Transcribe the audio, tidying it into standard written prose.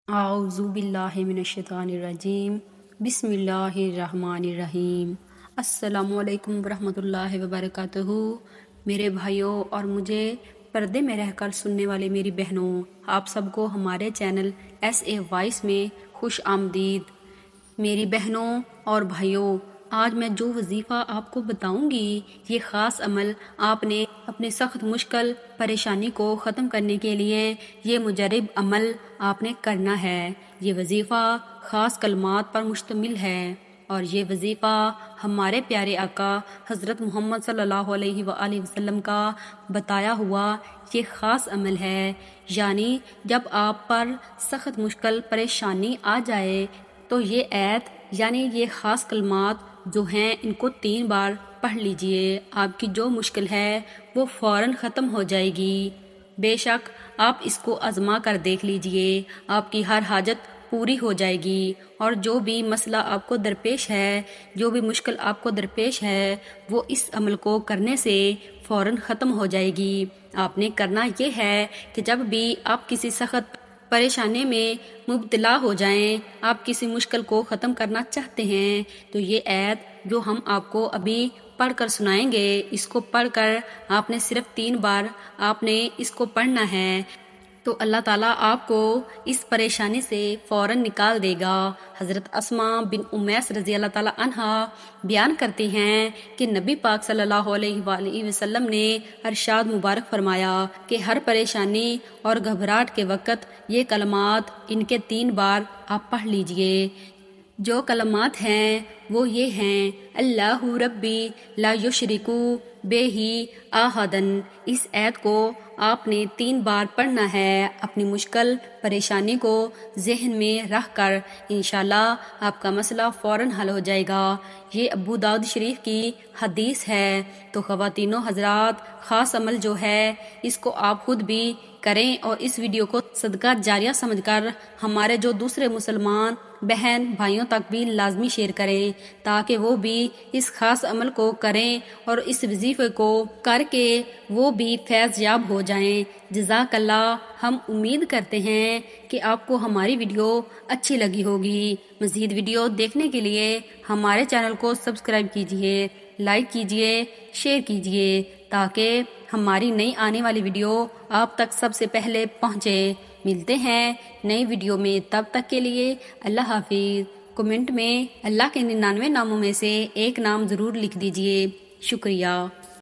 اعوذ باللہ من الشیطان الرجیم بسم اللہ الرحمن الرحیم۔ السلام علیکم ورحمۃ اللہ وبرکاتہ۔ میرے بھائیوں اور مجھے پردے میں رہ کر سننے والے میری بہنوں، آپ سب کو ہمارے چینل SA وائس میں خوش آمدید۔ میری بہنوں اور بھائیوں، آج میں جو وظیفہ آپ کو بتاؤں گی، یہ خاص عمل آپ نے اپنے سخت مشکل پریشانی کو ختم کرنے کے لیے یہ مجرب عمل آپ نے کرنا ہے۔ یہ وظیفہ خاص کلمات پر مشتمل ہے اور یہ وظیفہ ہمارے پیارے آقا حضرت محمد صلی اللہ علیہ وآلہ وسلم کا بتایا ہوا یہ خاص عمل ہے۔ یعنی جب آپ پر سخت مشکل پریشانی آ جائے تو یہ آیت یعنی یہ خاص کلمات جو ہیں ان کو 3 بار پڑھ لیجئے، آپ کی جو مشکل ہے وہ فوراً ختم ہو جائے گی۔ بے شک آپ اس کو آزما کر دیکھ لیجئے، آپ کی ہر حاجت پوری ہو جائے گی، اور جو بھی مسئلہ آپ کو درپیش ہے، جو بھی مشکل آپ کو درپیش ہے، وہ اس عمل کو کرنے سے فوراً ختم ہو جائے گی۔ آپ نے کرنا یہ ہے کہ جب بھی آپ کسی سخت پریشانی میں مبتلا ہو جائیں، آپ کسی مشکل کو ختم کرنا چاہتے ہیں، تو یہ آیت جو ہم آپ کو ابھی پڑھ کر سنائیں گے، اس کو پڑھ کر آپ نے صرف 3 بار آپ نے اس کو پڑھنا ہے، تو اللہ تعالیٰ آپ کو اس پریشانی سے فوراً نکال دے گا۔ حضرت اسماء بن امیس رضی اللہ تعالیٰ عنہا بیان کرتی ہیں کہ نبی پاک صلی اللہ علیہ وآلہ وسلم نے ارشاد مبارک فرمایا کہ ہر پریشانی اور گھبراہٹ کے وقت یہ کلمات ان کے 3 بار آپ پڑھ لیجئے۔ جو کلمات ہیں وہ یہ ہیں: اللہ ربی لا یشرکو بہ احدن۔ اس آیت کو آپ نے 3 بار پڑھنا ہے، اپنی مشکل پریشانی کو ذہن میں رکھ کر، انشاءاللہ آپ کا مسئلہ فوراً حل ہو جائے گا۔ یہ ابو داؤد شریف کی حدیث ہے۔ تو خواتین و حضرات، خاص عمل جو ہے اس کو آپ خود بھی کریں اور اس ویڈیو کو صدقہ جاریہ سمجھ کر ہمارے جو دوسرے مسلمان بہن بھائیوں تک بھی لازمی شیئر کریں، تاکہ وہ بھی اس خاص عمل کو کریں اور اس وظیفے کو کر کے وہ بھی فیض یاب ہو جائیں۔ جزاک اللہ۔ ہم امید کرتے ہیں کہ آپ کو ہماری ویڈیو اچھی لگی ہوگی۔ مزید ویڈیو دیکھنے کے لیے ہمارے چینل کو سبسکرائب کیجئے، لائک کیجئے، شیئر کیجئے، تاکہ ہماری نئی آنے والی ویڈیو آپ تک سب سے پہلے پہنچے۔ ملتے ہیں نئی ویڈیو میں، تب تک کے لیے اللہ حافظ۔ کمنٹ میں اللہ کے 99 ناموں میں سے ایک نام ضرور لکھ دیجئے۔ شکریہ۔